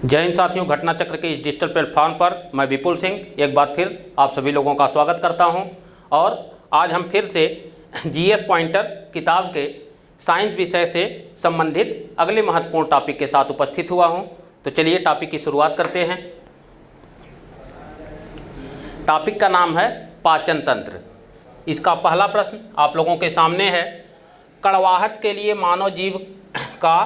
जय हिंद साथियों, घटना चक्र के इस डिजिटल प्लेटफॉर्म पर मैं विपुल सिंह एक बार फिर आप सभी लोगों का स्वागत करता हूं। और आज हम फिर से जीएस पॉइंटर किताब के साइंस विषय से संबंधित अगले महत्वपूर्ण टॉपिक के साथ उपस्थित हुआ हूं। तो चलिए टॉपिक की शुरुआत करते हैं। टॉपिक का नाम है पाचन तंत्र। इसका पहला प्रश्न आप लोगों के सामने है। कड़वाहट के लिए मानव जीव का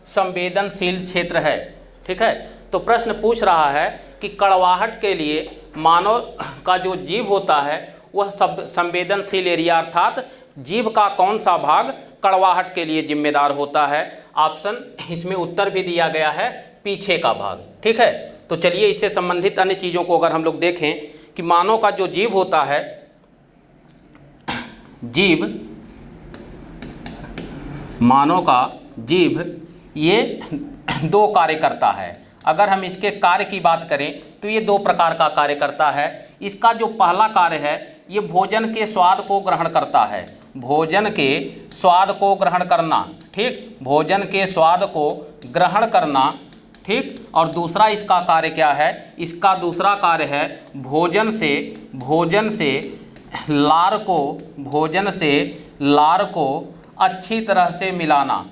संवेदनशील क्षेत्र है। ठीक है, तो प्रश्न पूछ रहा है कि कड़वाहट के लिए मानव का जो जीव होता है वह सब संवेदनशील एरिया अर्थात जीव का कौन सा भाग कड़वाहट के लिए जिम्मेदार होता है। ऑप्शन इसमें उत्तर भी दिया गया है, पीछे का भाग। ठीक है, तो चलिए इससे संबंधित अन्य चीज़ों को अगर हम लोग देखें कि मानव का जो जीव होता है, जीव मानव का जीव ये दो कार्य करता है। अगर हम इसके कार्य की बात करें तो ये दो प्रकार का कार्य करता है। इसका जो पहला कार्य है ये भोजन के स्वाद को ग्रहण करता है। भोजन के स्वाद को ग्रहण करना, ठीक, भोजन के स्वाद को ग्रहण करना, ठीक। और दूसरा इसका कार्य क्या है? इसका दूसरा कार्य है भोजन से लार को अच्छी तरह से मिलाना,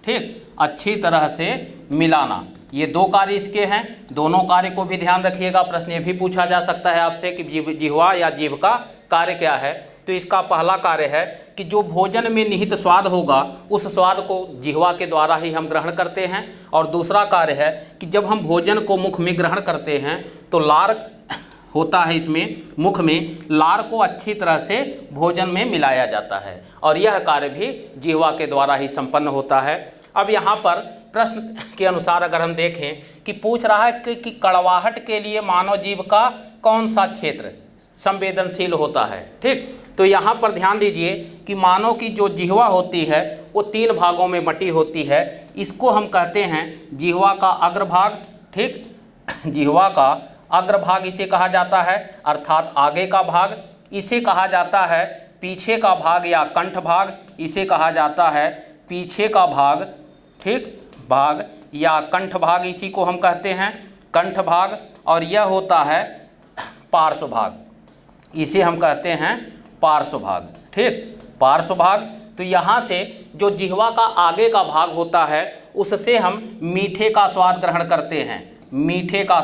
ठीक, अच्छी तरह से मिलाना। ये दो कार्य इसके हैं। दोनों कार्य को भी ध्यान रखिएगा। प्रश्न ये भी पूछा जा सकता है आपसे कि जिह्वा या जीभ का कार्य क्या है। तो इसका पहला कार्य है कि जो भोजन में निहित स्वाद होगा उस स्वाद को जिह्वा के द्वारा ही हम ग्रहण करते हैं। और दूसरा कार्य है कि जब हम भोजन को मुख में ग्रहण करते हैं तो लार होता है, इसमें मुख में लार को अच्छी तरह से भोजन में मिलाया जाता है और यह कार्य भी जिह्वा के द्वारा ही संपन्न होता है। अब यहाँ पर प्रश्न के अनुसार अगर हम देखें कि पूछ रहा है कि कड़वाहट के लिए मानव जीव का कौन सा क्षेत्र संवेदनशील होता है। ठीक, तो यहाँ पर ध्यान दीजिए कि मानव की जो जिह्वा होती है वो तीन भागों में बटी होती है। इसको हम कहते हैं जिह्वा का अग्रभाग, ठीक, जिह्वा का अग्रभाग इसे कहा जाता है अर्थात आगे का भाग। इसे कहा जाता है पीछे का भाग या कंठ भाग, इसे कहा जाता है पीछे का भाग, ठीक, भाग या कंठ भाग, इसी को हम कहते हैं कंठ भाग। और यह होता है पार्श्व भाग, इसे हम कहते हैं पार्श्व भाग, ठीक, पार्श्व भाग। तो यहाँ से जो जिह्वा का आगे का भाग होता है उससे हम मीठे का स्वाद ग्रहण करते हैं, मीठे का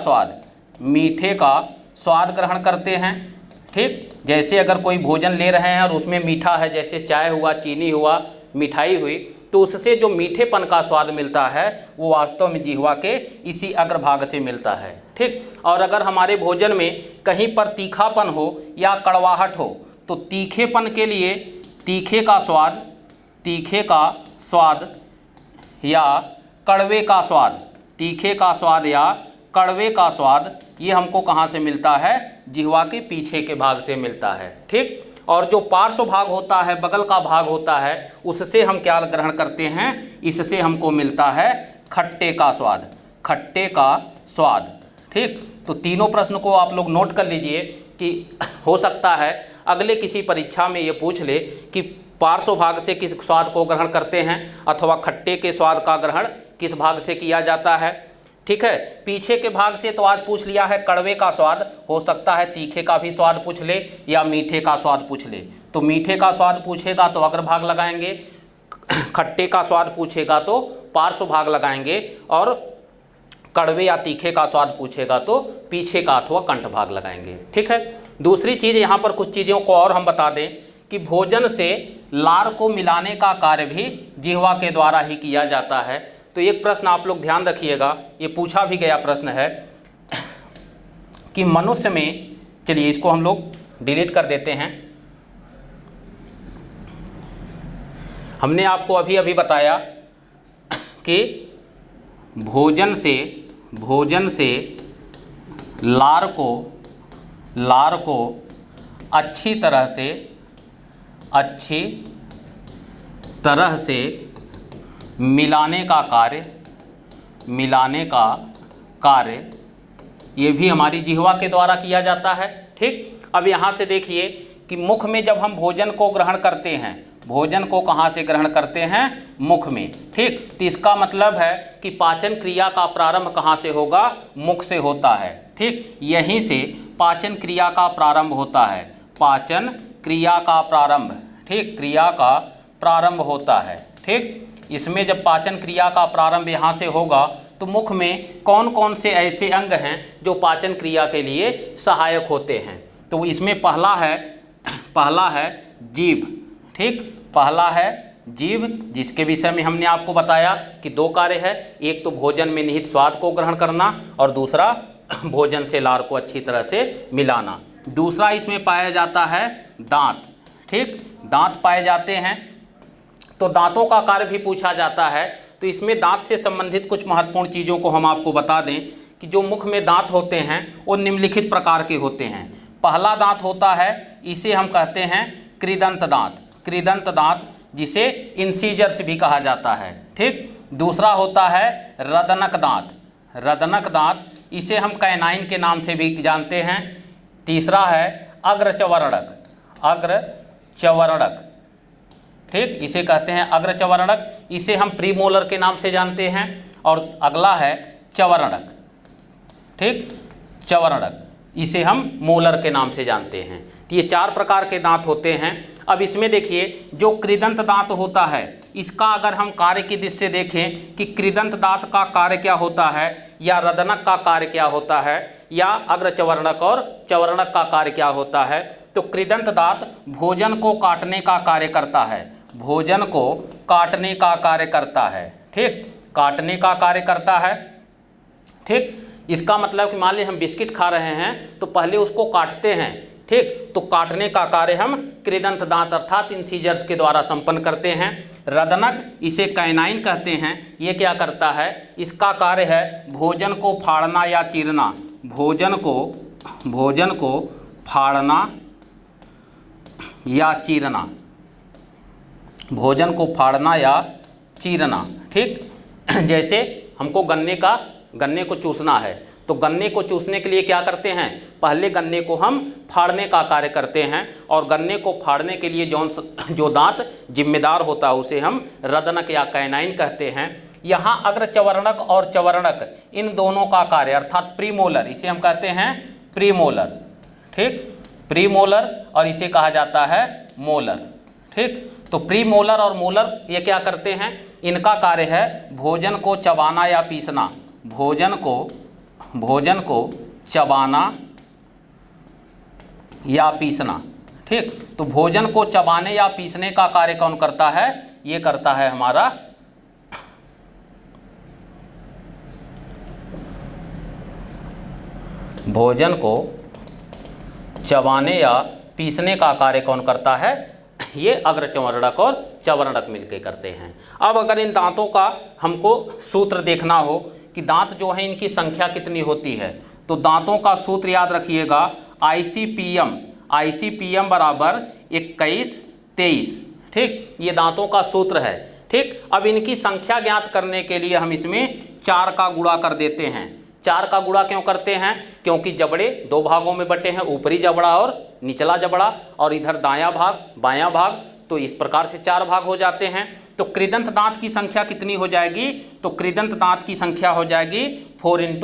स्वाद ग्रहण करते हैं। ठीक, जैसे अगर कोई भोजन ले रहे हैं और उसमें मीठा है, जैसे चाय हुआ, चीनी हुआ, मिठाई हुई, तो उससे जो मीठेपन का स्वाद मिलता है वो वास्तव में जिह्वा के इसी अग्रभाग से मिलता है। ठीक, और अगर हमारे भोजन में कहीं पर तीखापन हो या कड़वाहट हो तो तीखेपन के लिए तीखे का स्वाद या कड़वे का स्वाद, तीखे का स्वाद या कड़वे का स्वाद, ये हमको कहाँ से मिलता है? जिह्वा के पीछे के भाग से मिलता है। ठीक, और जो पार्श्व भाग होता है, बगल का भाग होता है, उससे हम क्या ग्रहण करते हैं? इससे हमको मिलता है खट्टे का स्वाद, ठीक। तो तीनों प्रश्न को आप लोग नोट कर लीजिए कि हो सकता है अगले किसी परीक्षा में ये पूछ ले कि पार्श्व भाग से किस स्वाद को ग्रहण करते हैं अथवा खट्टे के स्वाद का ग्रहण किस भाग से किया जाता है। ठीक है, पीछे के भाग से तो आज पूछ लिया है कड़वे का स्वाद, हो सकता है तीखे का भी स्वाद पूछ ले या मीठे का स्वाद पूछ ले। तो मीठे का स्वाद पूछेगा तो अग्रभाग लगाएंगे, खट्टे का स्वाद पूछेगा तो पार्श्व भाग लगाएंगे, और कड़वे या तीखे का स्वाद पूछेगा तो पीछे का अथवा कंठ भाग लगाएंगे। ठीक है, दूसरी चीज़ यहाँ पर कुछ चीज़ों को और हम बता दें कि भोजन से लार को मिलाने का कार्य भी जिह्वा के द्वारा ही किया जाता है। तो एक प्रश्न आप लोग ध्यान रखिएगा, ये पूछा भी गया प्रश्न है कि मनुष्य में, चलिए इसको हम लोग डिलीट कर देते हैं। हमने आपको अभी अभी बताया कि भोजन से लार को अच्छी तरह से मिलाने का कार्य ये भी हमारी जिह्वा के द्वारा किया जाता है। ठीक, अब यहाँ से देखिए कि मुख में जब हम भोजन को ग्रहण करते हैं भोजन को कहाँ से ग्रहण करते हैं? मुख में। ठीक, तो इसका मतलब है कि पाचन क्रिया का प्रारंभ कहाँ से होगा? मुख से होता है। ठीक, यहीं से पाचन क्रिया का प्रारंभ होता है। पाचन क्रिया का प्रारंभ, ठीक, क्रिया का प्रारंभ होता है। ठीक, इसमें जब पाचन क्रिया का प्रारंभ यहाँ से होगा तो मुख में कौन कौन से ऐसे अंग हैं जो पाचन क्रिया के लिए सहायक होते हैं? तो इसमें पहला है जीभ। ठीक, पहला है जीभ, जिसके विषय में हमने आपको बताया कि दो कार्य है, एक तो भोजन में निहित स्वाद को ग्रहण करना और दूसरा भोजन से लार को अच्छी तरह से मिलाना। दूसरा इसमें पाया जाता है दांत। ठीक, दांत पाए जाते हैं, तो दांतों का कार्य भी पूछा जाता है। तो इसमें दांत से संबंधित कुछ महत्वपूर्ण चीज़ों को हम आपको बता दें कि जो मुख में दांत होते हैं वो निम्नलिखित प्रकार के होते हैं। पहला दांत होता है, इसे हम कहते हैं कृदंत दांत। कृदंत दांत, जिसे इंसीजर्स भी कहा जाता है। ठीक, दूसरा होता है रदनक दांत। रदनक दांत, इसे हम कैनाइन के नाम से भी जानते हैं। तीसरा है अग्रचवर्णक। अग्रचवर्णक, ठीक, इसे कहते हैं अग्रचवर्णक, इसे हम प्रीमोलर के नाम से जानते हैं। और अगला है चवर्णक। ठीक, चवर्णक, इसे हम मोलर के नाम से जानते हैं। तो ये चार प्रकार के दांत होते हैं। अब इसमें देखिए, जो कृदंत दांत होता है, इसका अगर हम कार्य की दृष्टि से देखें कि कृदंत दांत का कार्य क्या होता है, या रदनक का कार्य क्या होता है, या अग्रचवर्णक और चवर्णक का कार्य क्या होता है, तो कृदंत दांत भोजन को काटने का कार्य करता है। भोजन को काटने का कार्य करता है। ठीक, काटने का कार्य करता है। ठीक, इसका मतलब कि मान लीजिए हम बिस्किट खा रहे हैं तो पहले उसको काटते हैं। ठीक, तो काटने का कार्य हम कृदंत दांत अर्थात इंसीजर्स के द्वारा संपन्न करते हैं। रदनक, इसे कैनाइन कहते हैं, ये क्या करता है? इसका कार्य है भोजन को फाड़ना या चीरना। भोजन को फाड़ना या चीरना। भोजन को फाड़ना या चीरना। ठीक, जैसे हमको गन्ने को चूसना है, तो गन्ने को चूसने के लिए क्या करते हैं? पहले गन्ने को हम फाड़ने का कार्य करते हैं, और गन्ने को फाड़ने के लिए जो दांत जिम्मेदार होता है उसे हम रदनक या कैनाइन कहते हैं। यहाँ अग्रचवर्णक और चवर्णक, इन दोनों का कार्य अर्थात प्रीमोलर, इसे हम कहते हैं प्रीमोलर। ठीक, प्रीमोलर, और इसे कहा जाता है मोलर। ठीक, तो प्रीमोलर और मोलर ये क्या करते हैं? इनका कार्य है भोजन को चबाना या पीसना। भोजन को चबाना या पीसना। ठीक, तो भोजन को चबाने या पीसने का कार्य कौन करता है? ये करता है हमारा भोजन को चबाने या पीसने का कार्य कौन करता है? ये अग्रचवर्णक और चवर्णक मिलकर करते हैं। अब अगर इन दांतों का हमको सूत्र देखना हो कि दांत जो है इनकी संख्या कितनी होती है, तो दांतों का सूत्र याद रखिएगा, ICPM बराबर 21 23। ठीक, ये दांतों का सूत्र है। ठीक, अब इनकी संख्या ज्ञात करने के लिए हम इसमें 4 का गुणा कर देते हैं। 4 का गुणा क्यों करते हैं? क्योंकि जबड़े दो भागों में बटे हैं, ऊपरी जबड़ा और निचला जबड़ा, और इधर दायां भाग बायां भाग, तो इस प्रकार से 4 भाग हो जाते हैं। तो कृदंत दांत की संख्या कितनी हो जाएगी? तो कृदंत दांत की संख्या हो जाएगी 4 ×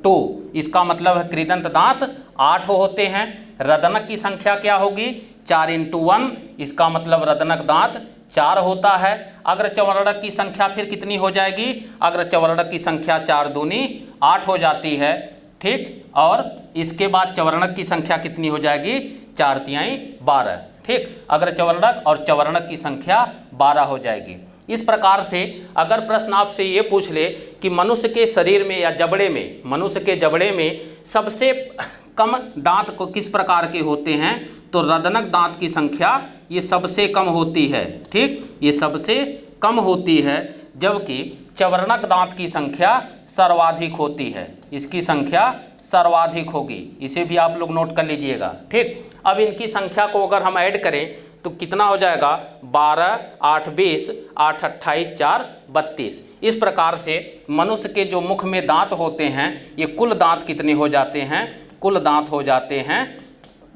2। इसका मतलब है कृदंत दांत 8 होते हैं। रदनक की संख्या क्या होगी? 4 × 1। इसका मतलब रदनक दांत 4 होता है। अग्रचवर्णक की संख्या फिर कितनी हो जाएगी? अग्रचवर्णक की संख्या 4 दूनी 8 हो जाती है। ठीक, और इसके बाद चवर्णक की संख्या कितनी हो जाएगी? 4 तिहाई 12। ठीक, अग्रचवर्णक और चवर्णक की संख्या 12 हो जाएगी। इस प्रकार से अगर प्रश्न आपसे ये पूछ ले कि मनुष्य के शरीर में या जबड़े में, मनुष्य के जबड़े में सबसे कम दांत को किस प्रकार के होते हैं, तो रदनक दांत की संख्या ये सबसे कम होती है। ठीक, ये सबसे कम होती है, जबकि चवर्णक दांत की संख्या सर्वाधिक होती है। इसकी संख्या सर्वाधिक होगी, इसे भी आप लोग नोट कर लीजिएगा। ठीक, अब इनकी संख्या को अगर हम ऐड करें तो कितना हो जाएगा? 12 8 20 8 28 4 32। इस प्रकार से मनुष्य के जो मुख में दांत होते हैं, ये कुल दांत कितने हो जाते हैं? कुल दांत हो जाते हैं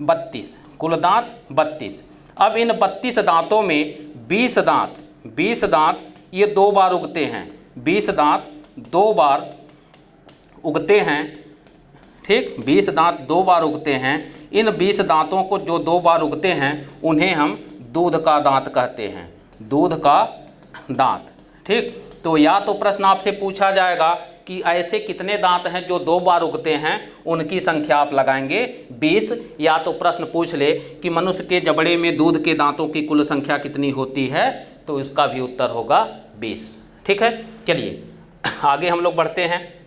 32। कुल दांत 32। अब इन 32 दांतों में 20 दांत, 20 दांत ये 2 बार उगते हैं, 20 दांत 2 बार उगते हैं, ठीक। 20 दांत 2 बार उगते हैं। इन 20 दांतों को जो 2 बार उगते हैं उन्हें हम दूध का दांत कहते हैं, दूध का दांत, ठीक। तो या तो प्रश्न आपसे पूछा जाएगा कि ऐसे कितने दांत हैं जो 2 बार उगते हैं, उनकी संख्या आप लगाएंगे 20, या तो प्रश्न पूछ ले कि मनुष्य के जबड़े में दूध के दांतों की कुल संख्या कितनी होती है, तो इसका भी उत्तर होगा 20, ठीक है। चलिए आगे हम लोग बढ़ते हैं।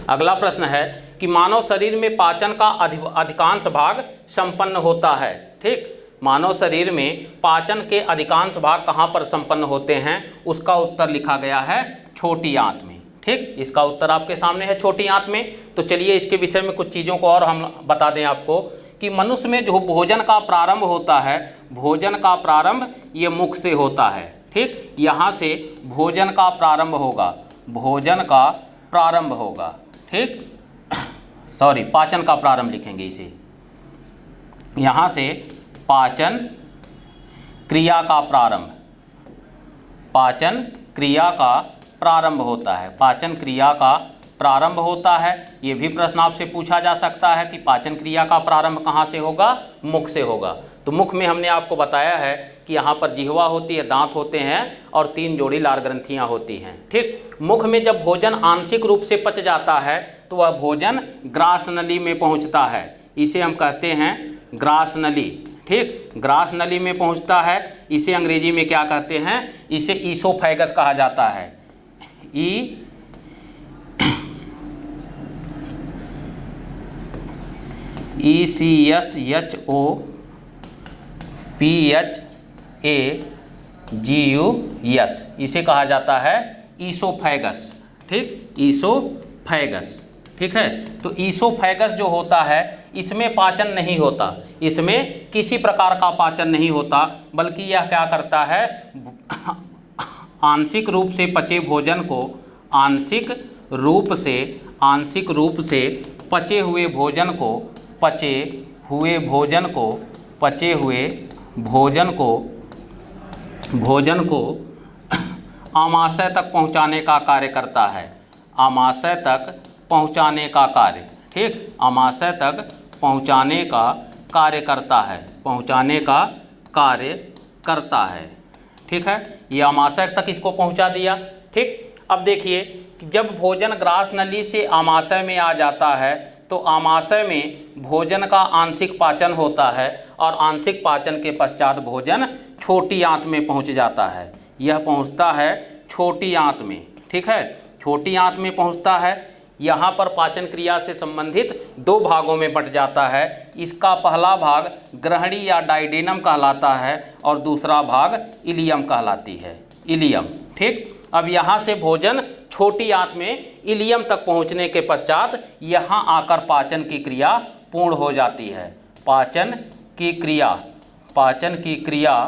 अगला प्रश्न है कि मानव शरीर में पाचन का अधिकांश भाग संपन्न होता है, ठीक। मानव शरीर में पाचन के अधिकांश भाग कहाँ पर संपन्न होते हैं, उसका उत्तर लिखा गया है छोटी आंत में, ठीक। इसका उत्तर आपके सामने है छोटी आंत में। तो चलिए इसके विषय में कुछ चीज़ों को और हम बता दें आपको कि मनुष्य में जो भोजन का प्रारंभ होता है, भोजन का प्रारंभ ये मुख से होता है, ठीक। यहाँ से भोजन का प्रारंभ होगा, भोजन का प्रारंभ होगा, ठीक। सॉरी, पाचन का प्रारंभ लिखेंगे इसे। यहाँ से पाचन क्रिया का प्रारंभ, पाचन क्रिया का प्रारंभ होता है, पाचन क्रिया का प्रारंभ होता है। ये भी प्रश्न आपसे पूछा जा सकता है कि पाचन क्रिया का प्रारंभ कहाँ से होगा, मुख से होगा। तो मुख में हमने आपको बताया है कि यहाँ पर जिह्वा होती है, दांत होते हैं और 3 जोड़ी लार ग्रंथियाँ होती हैं, ठीक। मुख में जब भोजन आंशिक रूप से पच जाता है तो वह भोजन ग्रास नली में पहुँचता है, इसे हम कहते हैं ग्रास नली, ठीक। ग्रास नली में पहुँचता है, इसे अंग्रेजी में क्या कहते हैं, इसे ईसोफेगस कहा जाता है, ECSHOPHAGUS, इसे कहा जाता है ईसोफेगस, ठीक। ईसोफेगस, ठीक है। तो ईसोफेगस जो होता है इसमें पाचन नहीं होता, इसमें किसी प्रकार का पाचन नहीं होता, बल्कि यह क्या करता है, आंशिक रूप से पचे भोजन को, आंशिक रूप से पचे हुए भोजन को, पचे हुए भोजन को आमाशय तक पहुंचाने का कार्य करता है, आमाशय तक पहुंचाने का कार्य, ठीक। आमाशय तक पहुंचाने का कार्य करता है, पहुंचाने का कार्य करता है, ठीक है। ये आमाशय तक इसको पहुंचा दिया, ठीक। अब देखिए कि जब भोजन ग्रास नली से आमाशय में आ जाता है तो आमाशय में भोजन का आंशिक पाचन होता है और आंशिक पाचन के पश्चात भोजन छोटी आंत में पहुंच जाता है। यह पहुंचता है छोटी आंत में, ठीक है, छोटी आंत में पहुंचता है। यहाँ पर पाचन क्रिया से संबंधित 2 भागों में बंट जाता है। इसका पहला भाग ग्रहणी या डाइडेनम कहलाता है और दूसरा भाग इलियम कहलाती है, इलियम, ठीक। अब यहाँ से भोजन छोटी आंत में इलियम तक पहुँचने के पश्चात यहाँ आकर पाचन की क्रिया पूर्ण हो जाती है, पाचन की क्रिया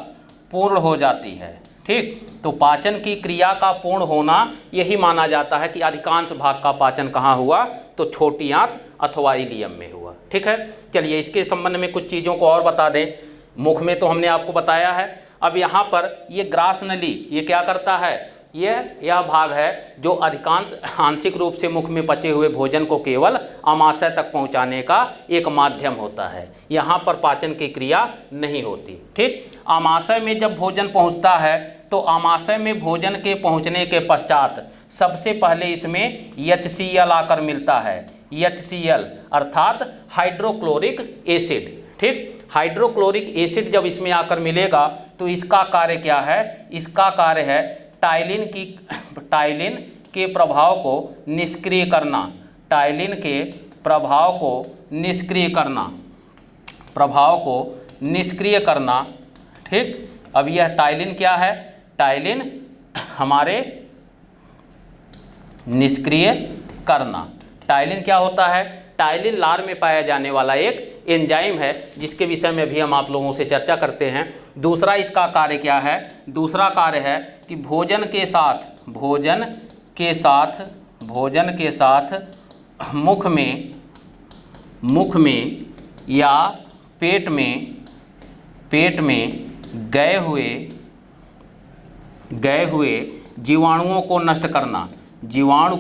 पूर्ण हो जाती है, ठीक। तो पाचन की क्रिया का पूर्ण होना यही माना जाता है कि अधिकांश भाग का पाचन कहाँ हुआ, तो छोटी आंत अथवा इलियम में हुआ, ठीक है। चलिए इसके संबंध में कुछ चीज़ों को और बता दें। मुख में तो हमने आपको बताया है। अब यहाँ पर ये ग्रास नली ये क्या करता है, यह भाग है जो अधिकांश आंशिक रूप से मुख में पचे हुए भोजन को केवल आमाशय तक पहुंचाने का एक माध्यम होता है। यहाँ पर पाचन की क्रिया नहीं होती, ठीक। आमाशय में जब भोजन पहुंचता है तो आमाशय में भोजन के पहुंचने के पश्चात सबसे पहले इसमें HCl आकर मिलता है, HCl अर्थात हाइड्रोक्लोरिक एसिड, ठीक। हाइड्रोक्लोरिक एसिड जब इसमें आकर मिलेगा तो इसका कार्य क्या है, इसका कार्य है टाइलिन के प्रभाव को निष्क्रिय करना, टाइलिन के प्रभाव को निष्क्रिय करना, ठीक। अब यह टाइलिन क्या है, टाइलिन हमारे निष्क्रिय करना। टाइलिन क्या होता है, टाइलिन लार में पाया जाने वाला एक एंजाइम है जिसके विषय में भी हम आप लोगों से चर्चा करते हैं। दूसरा इसका कार्य क्या है, दूसरा कार्य है कि भोजन के साथ मुख में मुख में या पेट में गए हुए जीवाणुओं को नष्ट करना, जीवाणु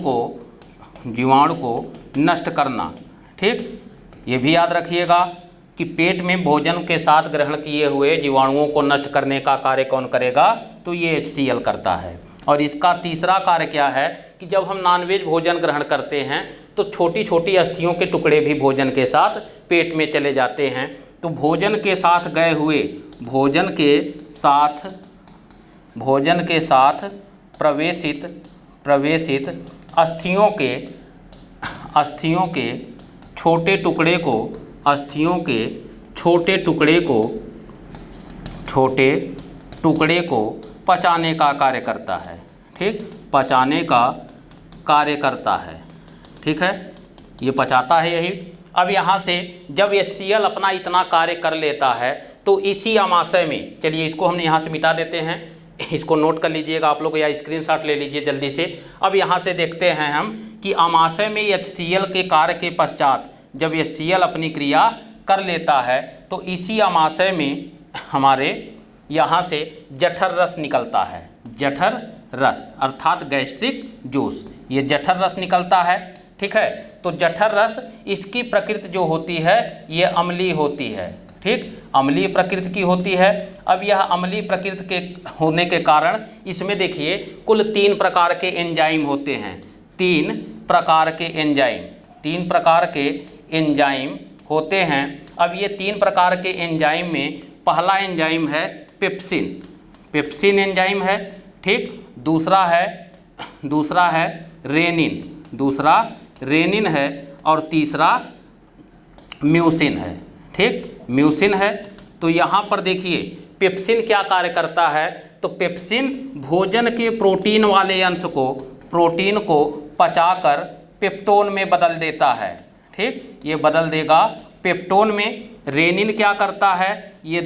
को नष्ट करना। ठीक, ये भी याद रखिएगा कि पेट में भोजन के साथ ग्रहण किए हुए जीवाणुओं को नष्ट करने का कार्य कौन करेगा, तो ये HCl करता है। और इसका तीसरा कार्य क्या है कि जब हम नॉनवेज भोजन ग्रहण करते हैं तो छोटी छोटी अस्थियों के टुकड़े भी भोजन के साथ पेट में चले जाते हैं। तो भोजन के साथ गए हुए, भोजन के साथ प्रवेशित अस्थियों के छोटे टुकड़े को पचाने का कार्य करता है। ठीक, पचाने का कार्य करता है। ठीक है, ये पचाता है यही। अब यहाँ से जब HCl अपना इतना कार्य कर लेता है तो इसी अमाशय में, चलिए इसको हमने यहाँ से मिटा देते हैं, इसको नोट कर लीजिएगा आप लोग या स्क्रीनशॉट ले लीजिए जल्दी से। अब यहाँ से देखते हैं हम कि अमाशय में HCl के कार्य के पश्चात जब HCl अपनी क्रिया कर लेता है तो इसी अमाशय में हमारे यहाँ से जठर रस निकलता है। जठर रस अर्थात गैस्ट्रिक जूस, ये जठर रस निकलता है। ठीक है, तो जठर रस इसकी प्रकृति जो होती है ये अम्लीय होती है। ठीक, अम्लीय प्रकृति की होती है। अब यह अम्लीय प्रकृति के होने के कारण इसमें देखिए कुल 3 प्रकार के एंजाइम होते हैं। 3 प्रकार के एंजाइम होते हैं। अब ये 3 प्रकार के एंजाइम में पहला एंजाइम है पेप्सिन एंजाइम है। ठीक, दूसरा है रेनिन है और तीसरा म्यूसिन है। ठीक, म्यूसिन है। तो यहाँ पर देखिए पेप्सिन क्या कार्य करता है, तो पेप्सिन भोजन के प्रोटीन वाले अंश प्रोटीन को पचाकर पेप्टोन में बदल देता है। ठीक, ये बदल देगा पेप्टोन में। रेनिन क्या करता है, ये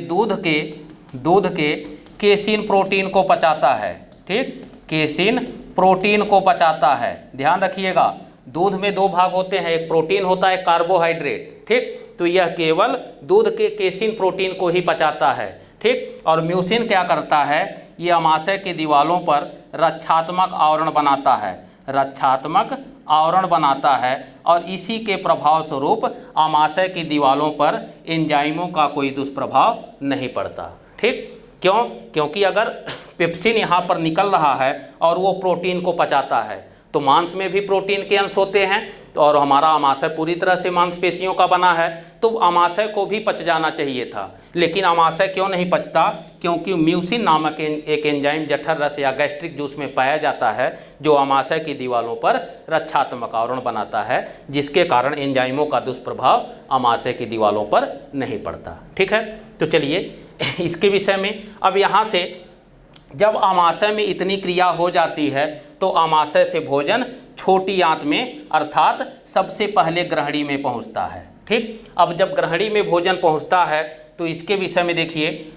दूध के केसिन प्रोटीन को पचाता है। ठीक, केसिन प्रोटीन को पचाता है। ध्यान रखिएगा, दूध में 2 भाग होते हैं, एक प्रोटीन होता है, कार्बोहाइड्रेट। ठीक, तो यह केवल दूध के केसिन प्रोटीन को ही पचाता है। ठीक, और म्यूसिन क्या करता है, ये अमाशय की दीवारों पर रक्षात्मक आवरण बनाता है और इसी के प्रभाव स्वरूप अमाशय की दीवारों पर एंजाइमों का कोई दुष्प्रभाव नहीं पड़ता। ठीक, क्यों? क्योंकि अगर पेप्सिन यहाँ पर निकल रहा है और वो प्रोटीन को पचाता है तो मांस में भी प्रोटीन के अंश होते हैं, तो और हमारा अमाशय पूरी तरह से मांसपेशियों का बना है, तो अमाशय को भी पच जाना चाहिए था। लेकिन अमाशय क्यों नहीं पचता? क्योंकि म्यूसिन नामक एक एंजाइम जठर रस या गैस्ट्रिक जूस में पाया जाता है जो अमाशय की दीवारों पर रक्षात्मक आवरण बनाता है, जिसके कारण एंजाइमों का दुष्प्रभाव अमाशय की दीवारों पर नहीं पड़ता। ठीक है, तो चलिए इसके विषय में अब यहाँ से जब अमाशय में इतनी क्रिया हो जाती है तो अमाशय से भोजन छोटी आंत में अर्थात सबसे पहले ग्रहणी में पहुंचता है। ठीक, अब जब ग्रहणी में भोजन पहुंचता है तो इसके विषय में देखिए,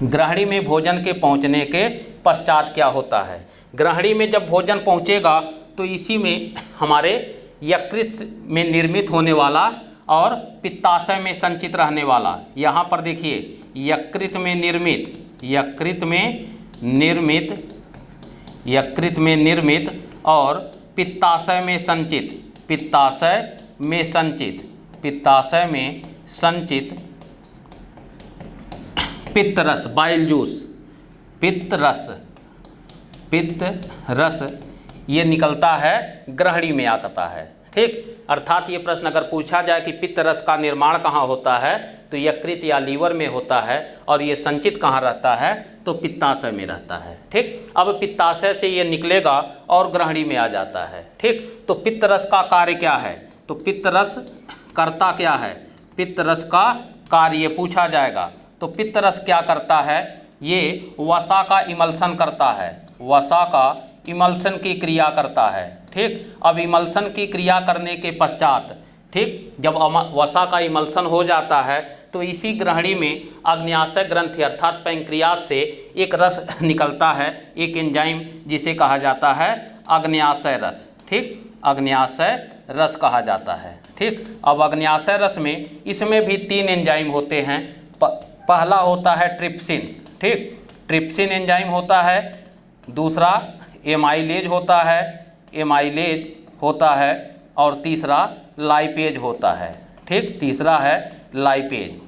ग्रहणी में भोजन के पहुंचने के पश्चात क्या होता है। ग्रहणी में जब भोजन पहुंचेगा तो इसी में हमारे यकृत में निर्मित होने वाला और पित्ताशय में संचित रहने वाला, यहाँ पर देखिए यकृत में निर्मित और पित्ताशय में संचित पित्त रस, बाइल जूस, पित्त रस ये निकलता है ग्रहणी में आता है। ठीक, अर्थात ये प्रश्न अगर पूछा जाए कि पित्त रस का निर्माण कहाँ होता है तो यकृत या लीवर में होता है और ये संचित कहाँ रहता है तो पित्ताशय में रहता है। ठीक, अब पित्ताशय से ये निकलेगा और ग्रहणी में आ जाता है। ठीक, तो पित्त रस का कार्य क्या है, तो पित्त रस करता क्या है, पित्त रस का कार्य पूछा जाएगा। तो पित्त रस क्या करता है, ये वसा का इमल्सन करता है, वसा का इमल्सन की क्रिया करता है। ठीक, अब इमल्सन की क्रिया करने के पश्चात, ठीक, जब वसा का इमल्सन हो जाता है तो इसी ग्रहणी में अग्न्याशय ग्रंथि अर्थात पैंक्रियास से एक रस निकलता है, एक एंजाइम जिसे कहा जाता है अग्न्याशय रस। ठीक, अग्न्याशय रस कहा जाता है। ठीक, अब अग्न्याशय रस में इसमें भी 3 एंजाइम होते हैं। पहला होता है ट्रिप्सिन। ठीक, ट्रिप्सिन एंजाइम होता है। दूसरा एमाइलेज होता है, एमाइलेज होता है। और तीसरा लाइपेज होता है। ठीक, तीसरा है लाइपेज।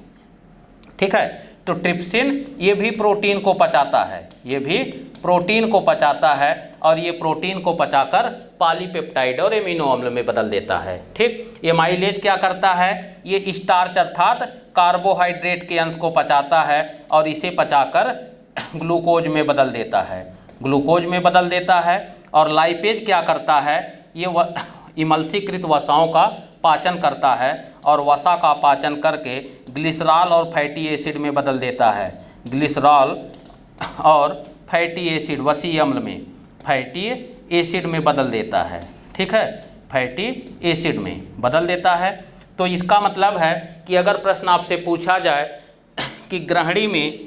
ठीक है, तो ट्रिप्सिन ये भी प्रोटीन को पचाता है, ये भी प्रोटीन को पचाता है और ये प्रोटीन को पचाकर पॉलीपेप्टाइड और एमिनो अम्ल में बदल देता है। ठीक, एमाइलेज क्या करता है, ये स्टार्च अर्थात कार्बोहाइड्रेट के अंश को पचाता है और इसे पचाकर ग्लूकोज में बदल देता है, ग्लूकोज में बदल देता है। और लाइपेज क्या करता है, ये इमल्सीकृत वसाओं का पाचन करता है और वसा का पाचन करके ग्लिसरॉल और फैटी एसिड में बदल देता है, ग्लिसरॉल और फैटी एसिड वसी अम्ल में फैटी एसिड में बदल देता है। ठीक है, फैटी एसिड में बदल देता है। तो इसका मतलब है कि अगर प्रश्न आपसे पूछा जाए कि ग्रहणी में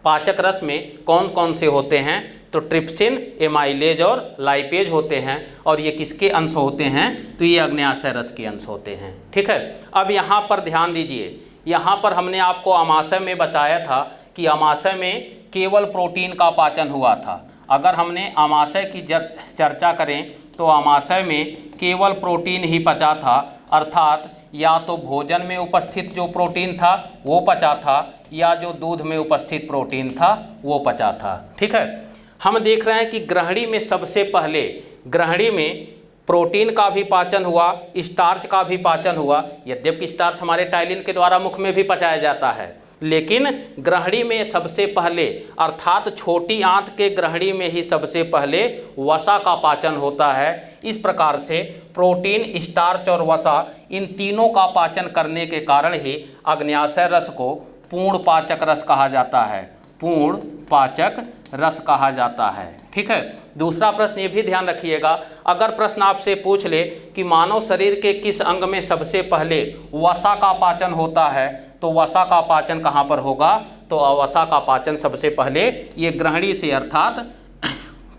पाचक रस में कौन कौन से होते हैं, तो ट्रिप्सिन, एमाइलेज और लाइपेज होते हैं। और ये किसके अंश होते हैं, तो ये अग्न्याशय रस के अंश होते हैं। ठीक है, अब यहाँ पर ध्यान दीजिए, यहाँ पर हमने आपको अमाशय में बताया था कि अमाशय में केवल प्रोटीन का पाचन हुआ था। अगर हमने अमाशय की चर्चा करें तो अमाशय में केवल प्रोटीन ही पचा था, अर्थात या तो भोजन में उपस्थित जो प्रोटीन था वो पचा था या जो दूध में उपस्थित प्रोटीन था वो पचा था। ठीक है, हम देख रहे हैं कि ग्रहणी में सबसे पहले ग्रहणी में प्रोटीन का भी पाचन हुआ, स्टार्च का भी पाचन हुआ। यद्यपि स्टार्च हमारे टाइलिन के द्वारा मुख में भी पचाया जाता है, लेकिन ग्रहणी में सबसे पहले अर्थात छोटी आंत के ग्रहणी में ही सबसे पहले वसा का पाचन होता है। इस प्रकार से प्रोटीन, स्टार्च और वसा इन तीनों का पाचन करने के कारण ही अग्न्याशय रस को पूर्ण पाचक रस कहा जाता है, पूर्ण पाचक रस कहा जाता है। ठीक है, दूसरा प्रश्न ये भी ध्यान रखिएगा, अगर प्रश्न आपसे पूछ ले कि मानव शरीर के किस अंग में सबसे पहले वसा का पाचन होता है, तो वसा का पाचन कहाँ पर होगा, तो वसा का पाचन सबसे पहले ये ग्रहणी से अर्थात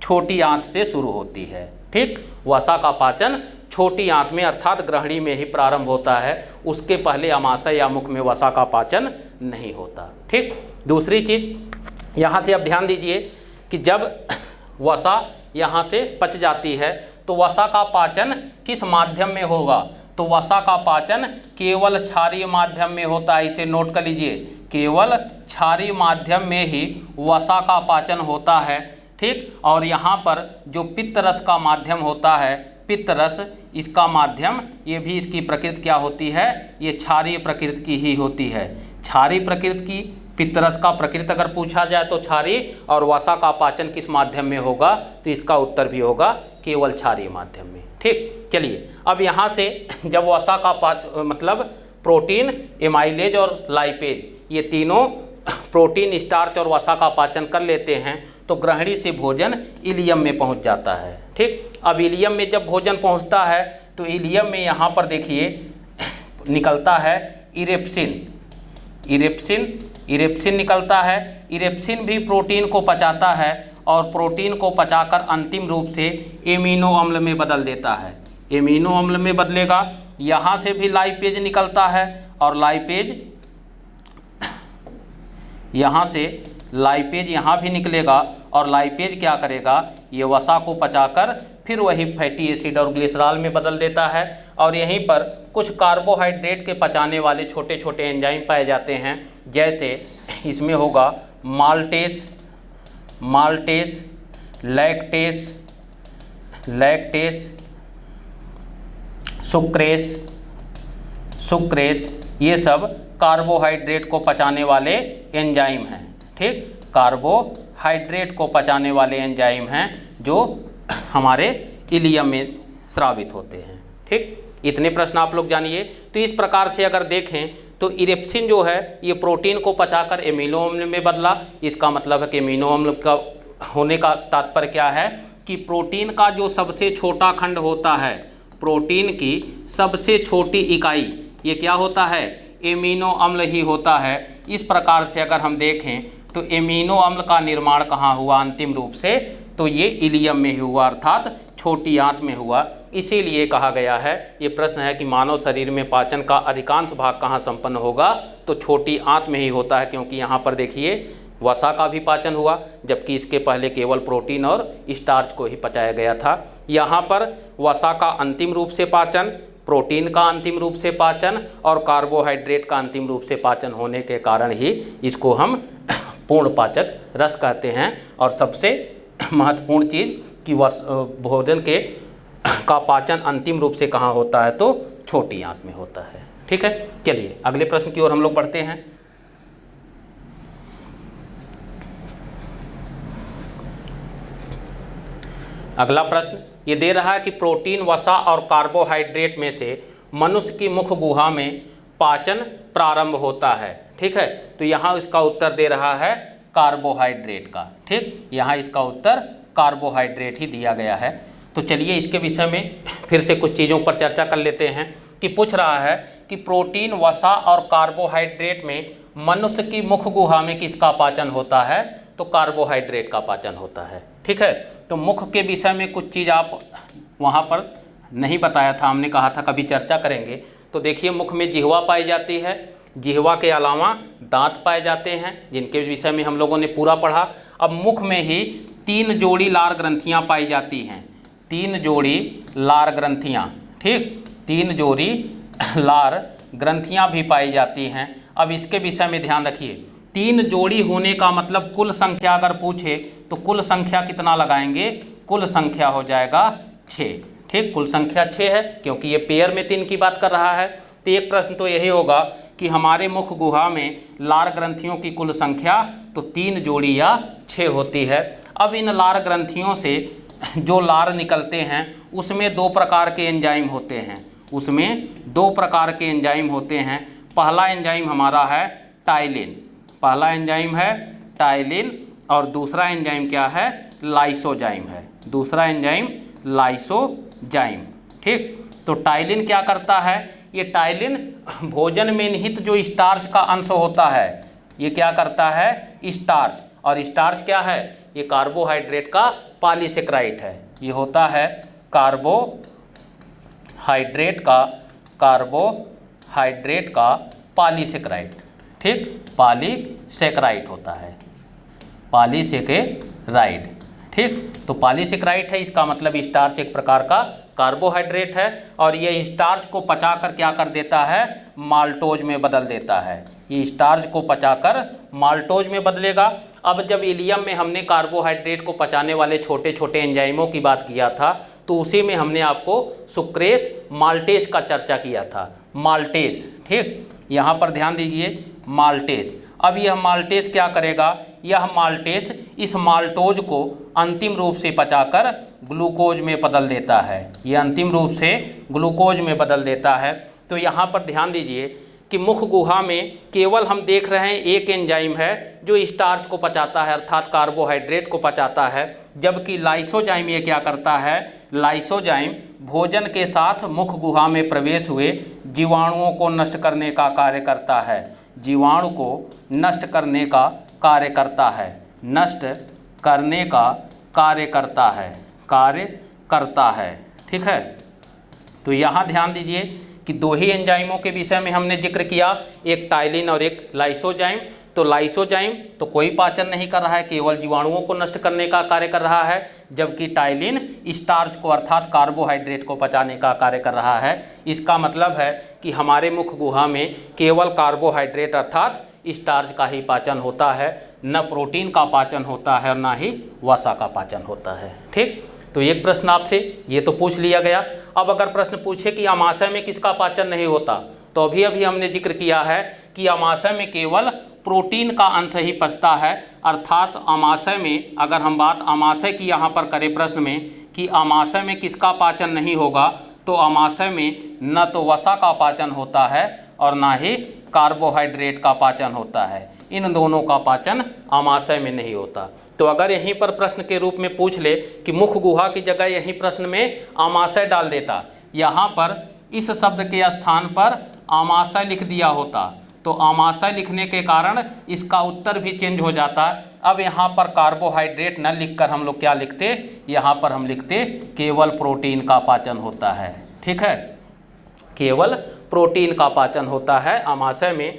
छोटी आंत से शुरू होती है। ठीक, वसा का पाचन छोटी आंत में अर्थात ग्रहणी में ही प्रारंभ होता है, उसके पहले अमाशय या मुख में वसा का पाचन नहीं होता। ठीक, दूसरी चीज़ यहाँ से अब ध्यान दीजिए कि जब वसा यहाँ से पच जाती है तो वसा का पाचन किस माध्यम में होगा, तो वसा का पाचन केवल क्षारीय माध्यम में होता है। इसे नोट कर लीजिए, केवल क्षारीय माध्यम में ही वसा का पाचन होता है। ठीक, और यहाँ पर जो पित्त रस का माध्यम होता है, पित्त रस इसका माध्यम, ये भी इसकी प्रकृति क्या होती है, ये क्षारीय प्रकृति की ही होती है, क्षारीय प्रकृति की। पित्त रस का प्रकृति अगर पूछा जाए तो क्षारीय, और वसा का पाचन किस माध्यम में होगा, तो इसका उत्तर भी होगा केवल क्षारीय माध्यम में। ठीक, चलिए अब यहाँ से जब वसा का मतलब प्रोटीन, एमाइलेज और लाइपेज ये तीनों प्रोटीन, स्टार्च और वसा का पाचन कर लेते हैं तो ग्रहणी से भोजन इलियम में पहुँच जाता है। ठीक, अब इलियम में जब भोजन पहुँचता है तो इलियम में यहाँ पर देखिए निकलता है इरेप्सिन, इरेप्सिन निकलता है। इरेप्सिन भी प्रोटीन को पचाता है और प्रोटीन को पचाकर अंतिम रूप से एमिनो अम्ल में बदल देता है, एमिनो अम्ल में बदलेगा। यहाँ से भी लाइपेज निकलता है और लाइपेज यहाँ से लाइपेज यहाँ भी निकलेगा और लाइपेज क्या करेगा, ये वसा को पचाकर फिर वही फैटी एसिड और ग्लिसरॉल में बदल देता है। और यहीं पर कुछ कार्बोहाइड्रेट के पचाने वाले छोटे छोटे एंजाइम पाए जाते हैं, जैसे इसमें होगा माल्टेस, लैक्टेस, सुक्रेस, ये सब कार्बोहाइड्रेट को पचाने वाले एंजाइम हैं। ठीक, कार्बोहाइड्रेट को पचाने वाले एंजाइम हैं जो हमारे इलियम में स्रावित होते हैं। ठीक, इतने प्रश्न आप लोग जानिए। तो इस प्रकार से अगर देखें तो इरेप्सिन जो है ये प्रोटीन को पचाकर एमिनो अम्ल में बदला। इसका मतलब है कि एमिनो अम्ल का होने का तात्पर्य क्या है कि प्रोटीन का जो सबसे छोटा खंड होता है, प्रोटीन की सबसे छोटी इकाई, ये क्या होता है, एमिनो अम्ल ही होता है। इस प्रकार से अगर हम देखें तो एमिनो अम्ल का निर्माण कहाँ हुआ अंतिम रूप से, तो ये इलियम में ही हुआ, अर्थात छोटी आंत में हुआ। इसीलिए कहा गया है, ये प्रश्न है कि मानव शरीर में पाचन का अधिकांश भाग कहाँ संपन्न होगा, तो छोटी आंत में ही होता है, क्योंकि यहाँ पर देखिए वसा का भी पाचन हुआ, जबकि इसके पहले केवल प्रोटीन और स्टार्च को ही पचाया गया था। यहाँ पर वसा का अंतिम रूप से पाचन, प्रोटीन का अंतिम रूप से पाचन और कार्बोहाइड्रेट का अंतिम रूप से पाचन होने के कारण ही इसको हम पूर्ण पाचक रस कहते हैं। और सबसे महत्वपूर्ण चीज़ कि भोजन का पाचन अंतिम रूप से कहाँ होता है, तो छोटी आंत में होता है। ठीक है, चलिए अगले प्रश्न की ओर हम लोग बढ़ते हैं। अगला प्रश्न ये दे रहा है कि प्रोटीन, वसा और कार्बोहाइड्रेट में से मनुष्य की मुख गुहा में पाचन प्रारंभ होता है। ठीक है, तो यहाँ इसका उत्तर दे रहा है कार्बोहाइड्रेट का। ठीक, यहाँ इसका उत्तर कार्बोहाइड्रेट ही दिया गया है। तो चलिए इसके विषय में फिर से कुछ चीज़ों पर चर्चा कर लेते हैं कि पूछ रहा है कि प्रोटीन, वसा और कार्बोहाइड्रेट में मनुष्य की मुख गुहा में किसका पाचन होता है, तो कार्बोहाइड्रेट का पाचन होता है। ठीक है, तो मुख के विषय में कुछ चीज़ आप वहाँ पर नहीं बताया था, हमने कहा था कभी चर्चा करेंगे। तो देखिए मुख में जिह्वा पाई जाती है, जिह्वा के अलावा दांत पाए जाते हैं, जिनके विषय में हम लोगों ने पूरा पढ़ा। अब मुख में ही 3 जोड़ी लार ग्रंथियाँ पाई जाती हैं, 3 जोड़ी लार ग्रंथियाँ। ठीक, 3 जोड़ी लार ग्रंथियाँ भी पाई जाती हैं। अब इसके विषय में ध्यान रखिए, 3 जोड़ी होने का मतलब कुल संख्या अगर पूछे तो कुल संख्या कितना लगाएंगे, कुल संख्या हो जाएगा 6। ठीक, कुल संख्या 6 है, क्योंकि ये पेयर में 3 की बात कर रहा है। तो एक प्रश्न तो यही होगा कि हमारे मुख गुहा में लार ग्रंथियों की कुल संख्या तो 3 जोड़ी या 6 होती है। अब इन लार ग्रंथियों से जो लार निकलते हैं उसमें 2 प्रकार के एंजाइम होते हैं, उसमें 2 प्रकार के एंजाइम होते हैं। पहला एंजाइम हमारा है टाइलिन, पहला एंजाइम है टाइलिन और दूसरा एंजाइम क्या है, लाइसोजाइम है, दूसरा एंजाइम लाइसोजाइम। ठीक, तो टाइलिन क्या करता है, ये टाइलिन भोजन में निहित जो स्टार्च का अंश होता है, ये क्या करता है, स्टार्च। और स्टार्च क्या है, ये कार्बोहाइड्रेट का पॉलीसेकेराइड है, ये होता है कार्बोहाइड्रेट का पॉलीसेकेराइड। ठीक, पॉलीसेकेराइड होता है, पॉलीसेकेराइड। ठीक, तो पॉलीसेकेराइड है, इसका मतलब स्टार्च एक प्रकार का कार्बोहाइड्रेट है और ये स्टार्च को पचाकर क्या कर देता है, माल्टोज में बदल देता है। ये स्टार्च को पचाकर माल्टोज में बदलेगा। अब जब इलियम में हमने कार्बोहाइड्रेट को पचाने वाले छोटे छोटे एंजाइमों की बात किया था, तो उसी में हमने आपको सुक्रेस माल्टेस का चर्चा किया था, माल्टेस। ठीक, यहाँ पर ध्यान दीजिए, माल्टेस। अब यह माल्टेस क्या करेगा, यह माल्टेस इस माल्टोज को अंतिम रूप से पचाकर ग्लूकोज में बदल देता है, यह अंतिम रूप से ग्लूकोज में बदल देता है। तो यहाँ पर ध्यान दीजिए कि मुख गुहा में केवल हम देख रहे हैं एक एंजाइम है जो स्टार्च को पचाता है, अर्थात कार्बोहाइड्रेट को पचाता है, जबकि लाइसोजाइम ये क्या करता है, लाइसोजाइम भोजन के साथ मुख गुहा में प्रवेश हुए जीवाणुओं को नष्ट करने का कार्य करता है, जीवाणु को नष्ट करने का कार्य करता है, नष्ट करने का कार्य करता है, कार्य करता है। ठीक है, तो यहाँ ध्यान दीजिए कि 2 ही एंजाइमों के विषय में हमने जिक्र किया, एक टाइलिन और एक लाइसोजाइम। तो लाइसोजाइम तो कोई पाचन नहीं कर रहा है, केवल जीवाणुओं को नष्ट करने का कार्य कर रहा है, जबकि टाइलिन स्टार्च को अर्थात कार्बोहाइड्रेट को पचाने का कार्य कर रहा है। इसका मतलब है कि हमारे मुख गुहा में केवल कार्बोहाइड्रेट अर्थात स्टार्च का ही पाचन होता है, न प्रोटीन का पाचन होता है और ना ही वसा का पाचन होता है। ठीक, तो एक प्रश्न आपसे ये तो पूछ लिया गया। अब अगर प्रश्न पूछे कि अमाशय में किसका पाचन नहीं होता, तो अभी हमने जिक्र किया है कि अमाशय में केवल प्रोटीन का अंश ही पचता है, अर्थात अमाशय में अगर हम बात अमाशय की यहाँ पर करें प्रश्न में कि अमाशय में किसका पाचन नहीं होगा, तो अमाशय में न तो वसा का पाचन होता है और ना ही कार्बोहाइड्रेट का पाचन होता है, इन दोनों का पाचन अमाशय में नहीं होता। तो अगर यहीं पर प्रश्न के रूप में पूछ ले कि मुख गुहा की जगह यहीं प्रश्न में अमाशय डाल देता, यहाँ पर इस शब्द के स्थान पर अमाशय लिख दिया होता, तो आमाशय लिखने के कारण इसका उत्तर भी चेंज हो जाता है। अब यहाँ पर कार्बोहाइड्रेट न लिखकर हम लोग क्या लिखते, यहाँ पर हम लिखते केवल प्रोटीन का पाचन होता है। ठीक है, केवल प्रोटीन का पाचन होता है आमाशय में।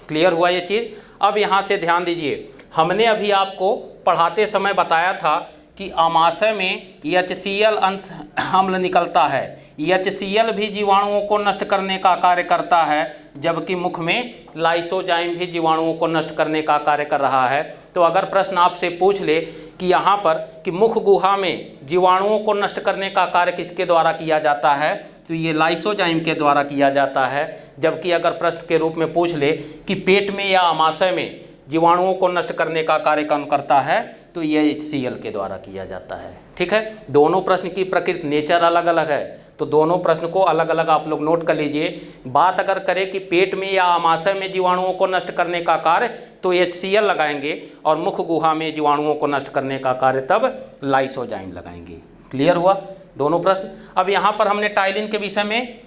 क्लियर हुआ ये चीज़। अब यहाँ से ध्यान दीजिए, हमने अभी आपको पढ़ाते समय बताया था कि आमाशय में HCl अंश अम्ल निकलता है। HCl भी जीवाणुओं को नष्ट करने का कार्य करता है, जबकि मुख में लाइसोजाइम भी जीवाणुओं को नष्ट करने का कार्य कर रहा है। तो अगर प्रश्न आपसे पूछ ले कि यहाँ पर कि मुख गुहा में जीवाणुओं को नष्ट करने का कार्य किसके द्वारा किया जाता है, तो ये लाइसोजाइम के द्वारा किया जाता है। जबकि अगर प्रश्न के रूप में पूछ ले कि पेट में या आमाशय में जीवाणुओं को नष्ट करने का कार्य कौन करता है, तो ये HCl के द्वारा किया जाता है। ठीक है, दोनों प्रश्न की प्रकृति नेचर अलग अलग है, तो दोनों प्रश्न को अलग अलग आप लोग नोट कर लीजिए। बात अगर करें कि पेट में या आमाशय में जीवाणुओं को नष्ट करने का कार्य, तो HCl लगाएंगे, और मुख गुहा में जीवाणुओं को नष्ट करने का कार्य तब लाइसोजाइम लगाएंगे। क्लियर हुआ दोनों प्रश्न। अब यहाँ पर हमने टाइलिन के विषय में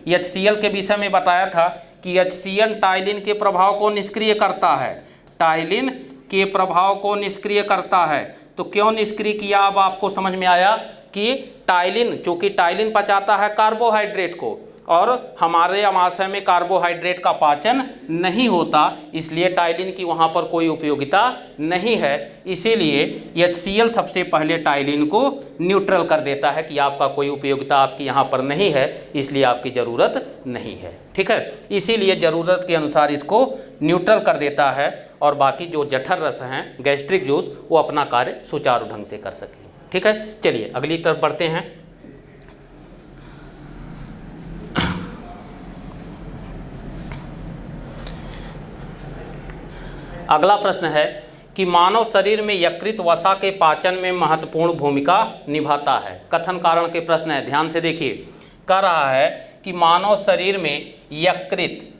HCl के विषय में बताया था कि HCl टाइलिन के प्रभाव को निष्क्रिय करता है। टाइलिन के प्रभाव को निष्क्रिय करता है। तो क्यों निष्क्रिय किया, अब आपको समझ में आया कि टाइलिन, चूँकि टाइलिन पचाता है कार्बोहाइड्रेट को, और हमारे आमाशय में कार्बोहाइड्रेट का पाचन नहीं होता, इसलिए टाइलिन की वहाँ पर कोई उपयोगिता नहीं है। इसीलिए HCl सबसे पहले टाइलिन को न्यूट्रल कर देता है कि आपका कोई उपयोगिता आपकी यहाँ पर नहीं है, इसलिए आपकी ज़रूरत नहीं है। ठीक है, इसीलिए ज़रूरत के अनुसार इसको न्यूट्रल कर देता है, और बाकी जो जठर रस हैं, गैस्ट्रिक जूस, वो अपना कार्य सुचारू ढंग से कर सकें। ठीक है, चलिए अगली तरफ बढ़ते हैं। अगला प्रश्न है कि मानव शरीर में यकृत वसा के पाचन में महत्वपूर्ण भूमिका निभाता है। कथन कारण के प्रश्न है, ध्यान से देखिए। कह रहा है कि मानव शरीर में यकृत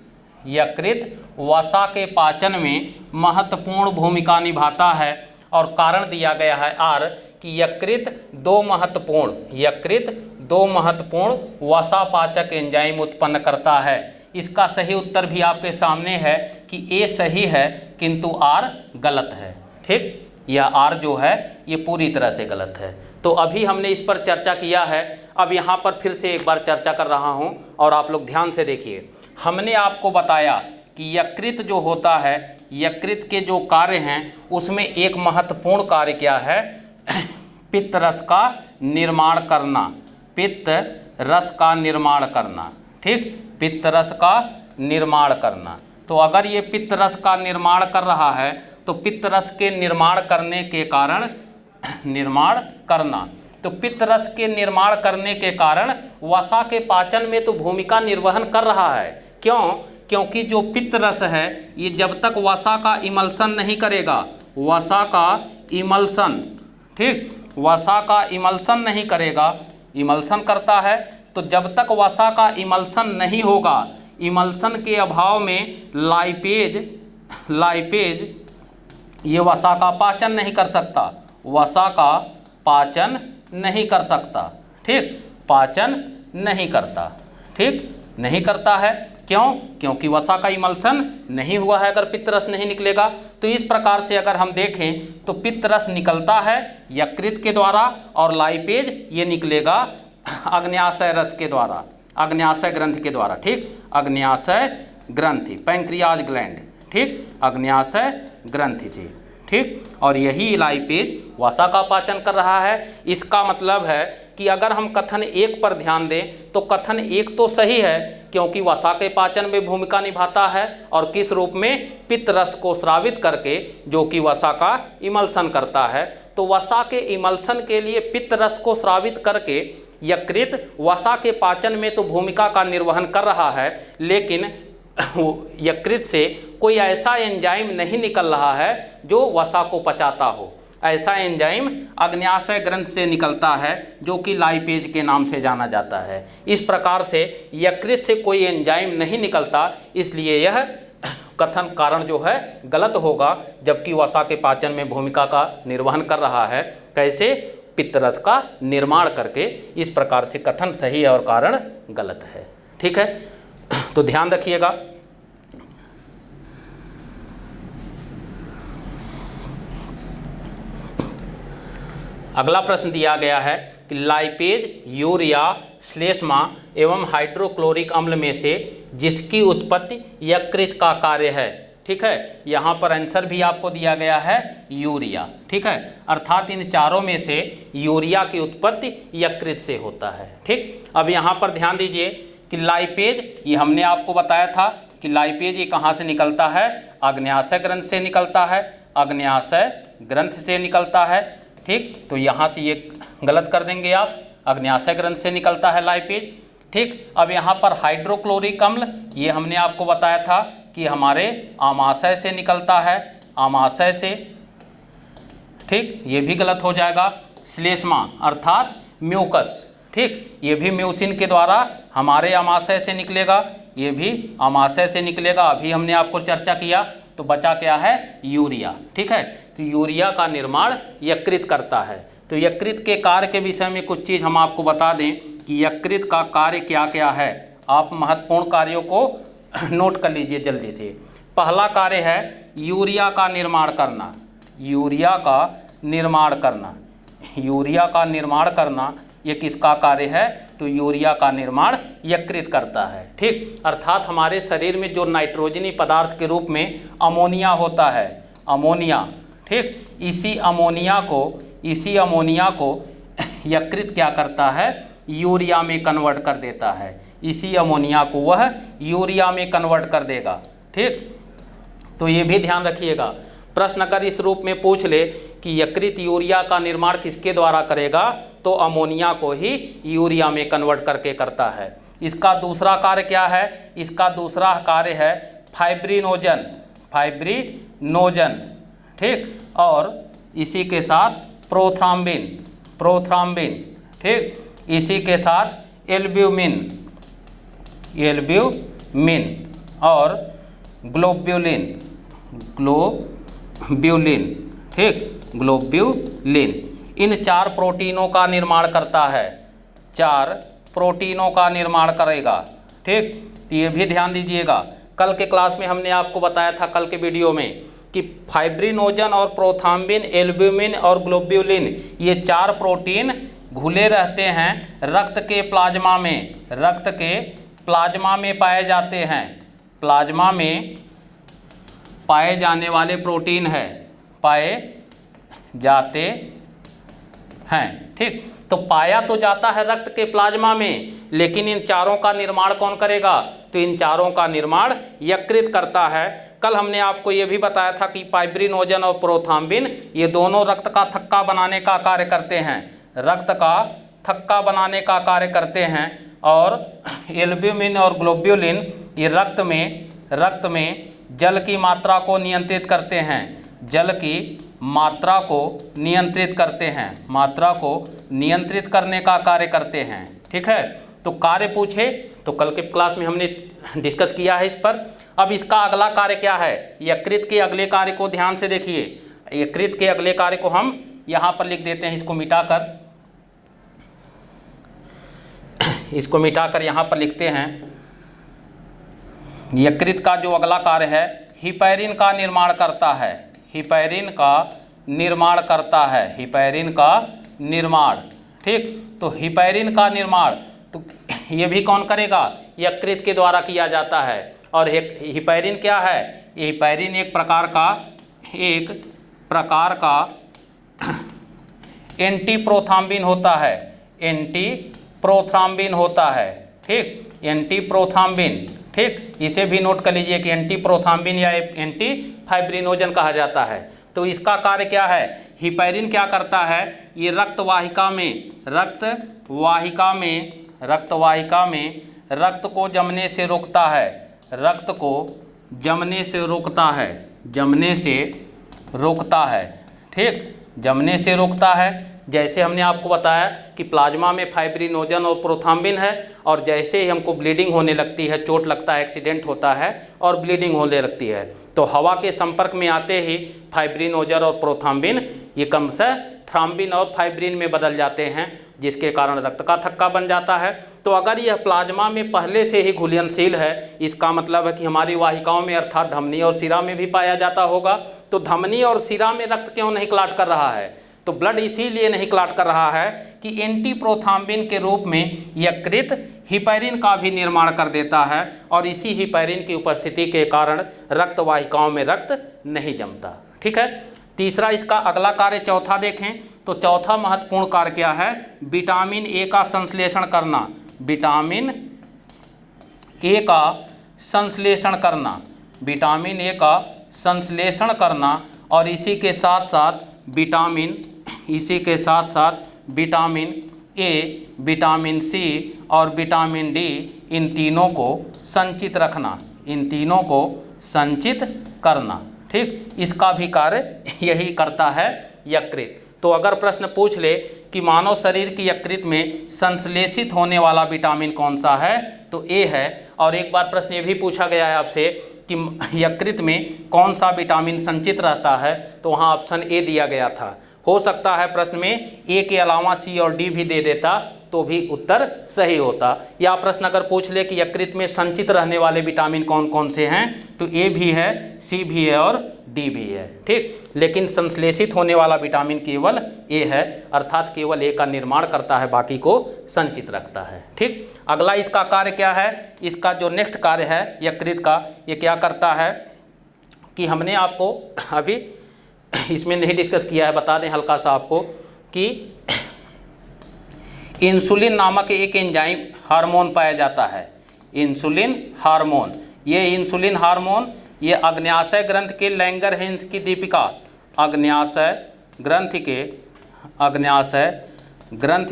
वसा के पाचन में महत्वपूर्ण भूमिका निभाता है, और कारण दिया गया है आर कि यकृत दो महत्वपूर्ण वसा पाचक एंजाइम उत्पन्न करता है। इसका सही उत्तर भी आपके सामने है कि ए सही है, किंतु आर गलत है। ठीक, यह आर जो है ये पूरी तरह से गलत है। तो अभी हमने इस पर चर्चा किया है, अब यहाँ पर फिर से एक बार चर्चा कर रहा हूँ, और आप लोग ध्यान से देखिए। हमने आपको बताया कि यकृत जो होता है, यकृत के जो कार्य हैं उसमें एक महत्वपूर्ण कार्य क्या है, पित्त रस का निर्माण करना, पित्त रस का निर्माण करना। ठीक, पित्त रस का निर्माण करना। तो अगर ये पित्त रस का निर्माण कर रहा है, तो पित्त रस के निर्माण करने के कारण तो पित्त रस के निर्माण करने के कारण वसा के पाचन में तो भूमिका निर्वहन कर रहा है। क्यों? क्योंकि जो पित्त रस है ये जब तक वसा का इमल्सन नहीं करेगा, वसा का इमल्सन, ठीक, वसा का इमल्सन नहीं करेगा, इमल्सन करता है, तो जब तक वसा का इमल्सन नहीं होगा, इमल्सन के अभाव में लाइपेज ये वसा का पाचन नहीं कर सकता, वसा का पाचन नहीं कर सकता। ठीक, पाचन नहीं करता, ठीक, नहीं करता है। क्यों? क्योंकि वसा का इमल्सन नहीं हुआ है। अगर पित्त रस नहीं निकलेगा, तो इस प्रकार से अगर हम देखें तो पित्त रस निकलता है यकृत के द्वारा, और लाइपेज ये निकलेगा अग्न्याशय रस के द्वारा, अग्न्याशय ग्रंथि के द्वारा। ठीक, अग्न्याशय ग्रंथि, पैंक्रियाज ग्लैंड, ठीक, अग्न्याशय ग्रंथि से। ठीक, और यही लाइपेज वसा का पाचन कर रहा है। इसका मतलब है कि अगर हम कथन एक पर ध्यान दें तो कथन एक तो सही है, क्योंकि वसा के पाचन में भूमिका निभाता है, और किस रूप में, पित्त रस को स्रावित करके, जो कि वसा का इमल्सन करता है। तो वसा के इमल्सन के लिए पित्त रस को स्रावित करके यकृत वसा के पाचन में तो भूमिका का निर्वहन कर रहा है, लेकिन यकृत से कोई ऐसा एंजाइम नहीं निकल रहा है जो वसा को पचाता हो। ऐसा एंजाइम अग्न्याशय ग्रंथ से निकलता है, जो कि लाइपेज के नाम से जाना जाता है। इस प्रकार से यकृत से कोई एंजाइम नहीं निकलता, इसलिए यह कथन कारण जो है गलत होगा, जबकि वसा के पाचन में भूमिका का निर्वहन कर रहा है। कैसे? पित्त रस का निर्माण करके। इस प्रकार से कथन सही है और कारण गलत है। ठीक है, तो ध्यान रखिएगा। अगला प्रश्न दिया गया है कि लाइपेज, यूरिया, श्लेष्मा एवं हाइड्रोक्लोरिक अम्ल में से जिसकी उत्पत्ति यकृत का कार्य है। ठीक है, यहाँ पर आंसर भी आपको दिया गया है यूरिया। ठीक है, अर्थात इन चारों में से यूरिया की उत्पत्ति यकृत से होता है। ठीक, अब यहाँ पर ध्यान दीजिए कि लाइपेज, ये हमने आपको बताया था कि लाइपेज ये कहाँ से निकलता है, अग्न्याशय ग्रंथ से निकलता है, अग्न्याशय ग्रंथ से निकलता है। ठीक, तो यहाँ से ये गलत कर देंगे आप, अग्न्याशय ग्रंथ से निकलता है लाइपेज। ठीक, अब यहाँ पर हाइड्रोक्लोरिक अम्ल, ये हमने आपको बताया था कि हमारे आमाशय से निकलता है, आमाशय से। ठीक, ये भी गलत हो जाएगा। श्लेष्मा अर्थात म्यूकस, ठीक, ये भी म्यूसिन के द्वारा हमारे आमाशय से निकलेगा, ये भी आमाशय से निकलेगा। अभी हमने आपको चर्चा किया, तो बचा क्या है, यूरिया। ठीक है, तो यूरिया का निर्माण यकृत करता है। तो यकृत के कार्य के विषय में कुछ चीज़ हम आपको बता दें कि यकृत का कार्य क्या क्या है। आप महत्वपूर्ण कार्यों को नोट कर लीजिए जल्दी से। पहला कार्य है यूरिया का निर्माण करना, यूरिया का निर्माण करना, यूरिया का निर्माण करना, ये किसका कार्य है, तो यूरिया का निर्माण यकृत करता है। ठीक, अर्थात हमारे शरीर में जो नाइट्रोजनी पदार्थ के रूप में अमोनिया होता है, अमोनिया, ठीक, इसी अमोनिया को यकृत क्या करता है, यूरिया में कन्वर्ट कर देता है। इसी अमोनिया को वह यूरिया में कन्वर्ट कर देगा। ठीक, तो ये भी ध्यान रखिएगा। प्रश्न अगर इस रूप में पूछ ले कि यकृत यूरिया का निर्माण किसके द्वारा करेगा, तो अमोनिया को ही यूरिया में कन्वर्ट करके करता है। इसका दूसरा कार्य क्या है, इसका दूसरा कार्य है फाइब्रिनोजन, फाइब्रिनोजन। ठीक, और इसी के साथ प्रोथ्राम्बिन, प्रोथ्राम्बिन। ठीक, इसी के साथ एल्ब्यूमिन, एल्ब्यूमिन और ग्लोब्यूलिन, ग्लोब्यूलिन। ठीक, ग्लोब्यूलिन इन 4 प्रोटीनों का निर्माण करता है, 4 प्रोटीनों का निर्माण करेगा। ठीक, तो ये भी ध्यान दीजिएगा। कल के क्लास में हमने आपको बताया था, कल के वीडियो में, कि फाइब्रिनोजन और प्रोथ्राम्बिन, एल्ब्यूमिन और ग्लोब्यूलिन, ये 4 प्रोटीन घुले रहते हैं रक्त के प्लाज्मा में, रक्त के प्लाज्मा में पाए जाते हैं। प्लाज्मा में पाए जाने वाले प्रोटीन है, पाए जाते हैं। ठीक, तो पाया तो जाता है रक्त के प्लाज्मा में, लेकिन इन चारों का निर्माण कौन करेगा, तो इन चारों का निर्माण यकृत करता है। कल हमने आपको ये भी बताया था कि फाइब्रिनोजन और प्रोथ्राम्बिन ये दोनों रक्त का थक्का बनाने का कार्य करते हैं, रक्त का थक्का बनाने का कार्य करते हैं। और एल्ब्यूमिन और ग्लोब्यूलिन ये रक्त में जल की मात्रा को नियंत्रित करते हैं, जल की मात्रा को नियंत्रित करते हैं, मात्रा को नियंत्रित करने का कार्य करते हैं। ठीक है, तो कार्य पूछे तो कल के क्लास में हमने डिस्कस किया है इस पर। अब इसका अगला कार्य क्या है, यकृत के अगले कार्य को ध्यान से देखिए। यकृत के अगले कार्य को हम यहाँ पर लिख देते हैं, इसको मिटाकर, इसको मिटाकर यहाँ पर लिखते हैं। यकृत का जो अगला कार्य है, हिपैरिन का निर्माण करता है, हिपैरिन का निर्माण करता है, हिपैरिन का निर्माण। ठीक, तो हिपैरिन का निर्माण तो ये भी कौन करेगा, यकृत के द्वारा किया जाता है। और हिपैरिन क्या है, ये हिपैरिन एक प्रकार का एंटी प्रोथ्राम्बिन होता है, एंटी प्रोथ्राम्बिन होता है। ठीक, एंटी प्रोथ्राम्बिन। ठीक, इसे भी नोट कर लीजिए कि एंटी प्रोथ्राम्बिन या एंटी फाइब्रिनोजन कहा जाता है। तो इसका कार्य क्या है, हिपैरिन क्या करता है, ये रक्तवाहिका में रक्त को जमने से रोकता है, रक्त को जमने से रोकता है, जमने से रोकता है। ठीक, जमने से रोकता है। जैसे हमने आपको बताया कि प्लाज्मा में फाइब्रिनोजन और प्रोथ्राम्बिन है, और जैसे ही हमको ब्लीडिंग होने लगती है, चोट लगता है, एक्सीडेंट होता है और ब्लीडिंग होने लगती है, तो हवा के संपर्क में आते ही फाइब्रिनोजन और प्रोथ्राम्बिन ये क्रमशः थ्राम्बिन और फाइब्रिन में बदल जाते हैं, जिसके कारण रक्त का थक्का बन जाता है। तो अगर यह प्लाज्मा में पहले से ही घुलनशील है, इसका मतलब है कि हमारी वाहिकाओं में अर्थात धमनी और शिरा में भी पाया जाता होगा। तो धमनी और शिरा में रक्त क्यों नहीं क्लॉट कर रहा है, तो तो ब्लड इसीलिए नहीं क्लॉट कर रहा है कि एंटीप्रोथ्रोम्बिन के रूप में यकृत हिपैरिन का भी निर्माण कर देता है और इसी हिपैरिन की उपस्थिति के कारण रक्त वाहिकाओं में रक्त नहीं जमता। ठीक है। तीसरा इसका अगला कार्य चौथा देखें तो चौथा महत्वपूर्ण कार्य क्या है, विटामिन ए का संश्लेषण करना। विटामिन ए का संश्लेषण करना, विटामिन ए का संश्लेषण करना और इसी के साथ साथ विटामिन ए, विटामिन सी और विटामिन डी, इन तीनों को संचित रखना, इन तीनों को संचित करना। ठीक, इसका भी कार्य यही करता है यकृत। तो अगर प्रश्न पूछ ले कि मानव शरीर की यकृत में संश्लेषित होने वाला विटामिन कौन सा है, तो ए है। और एक बार प्रश्न ये भी पूछा गया है आपसे कि यकृत में कौन सा विटामिन संचित रहता है, तो वहाँ ऑप्शन ए दिया गया था। हो सकता है प्रश्न में ए के अलावा सी और डी भी दे देता तो भी उत्तर सही होता। या प्रश्न अगर पूछ ले कि यकृत में संचित रहने वाले विटामिन कौन कौन से हैं, तो ए भी है, सी भी है और डी भी है। ठीक, लेकिन संश्लेषित होने वाला विटामिन केवल ए है, अर्थात केवल ए का निर्माण करता है, बाकी को संचित रखता है। ठीक, अगला इसका कार्य क्या है, इसका जो नेक्स्ट कार्य है यकृत का, ये क्या करता है कि हमने आपको अभी इसमें नहीं डिस्कस किया है, बता दें हल्का सा आपको कि इंसुलिन नामक एक एंजाइम हार्मोन पाया जाता है, इंसुलिन हार्मोन। ये इंसुलिन हार्मोन ये अग्न्याशय ग्रंथि के लैंगरहैंस की दीपिका, अग्न्याशय ग्रंथि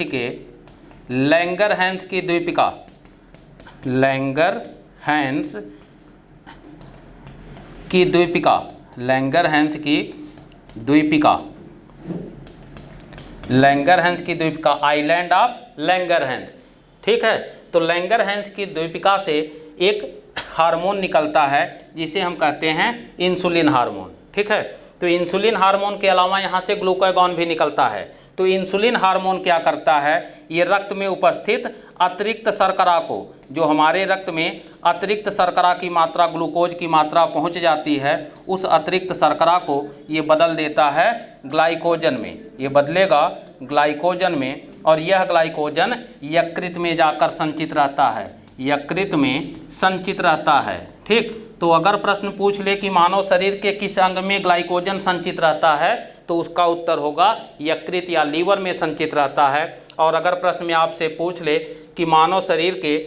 के लैंगरहैंस की द्वीपिका, लैंगरहैंस की द्वीपिका, लैंगरहैंस की द्वीपिका, लैंगरहैंस की द्वीपिका, आइलैंड ऑफ लैंगरहैंस। ठीक है, तो लैंगरहैंस की द्वीपिका से एक हार्मोन निकलता है जिसे हम कहते हैं इंसुलिन हार्मोन। ठीक है, तो इंसुलिन हार्मोन के अलावा यहाँ से ग्लूकागॉन भी निकलता है। तो इंसुलिन हार्मोन क्या करता है, ये रक्त में उपस्थित अतिरिक्त शर्करा को, जो हमारे रक्त में अतिरिक्त शर्करा की मात्रा, ग्लूकोज की मात्रा पहुंच जाती है, उस अतिरिक्त शर्करा को ये बदल देता है ग्लाइकोजन में, ये बदलेगा ग्लाइकोजन में, और यह ग्लाइकोजन यकृत में जाकर संचित रहता है, यकृत में संचित रहता है। ठीक, तो अगर प्रश्न पूछ ले कि मानव शरीर के किस अंग में ग्लाइकोजन संचित रहता है, तो उसका उत्तर होगा यकृत या लीवर में संचित रहता है। और अगर प्रश्न में आपसे पूछ ले कि मानव शरीर के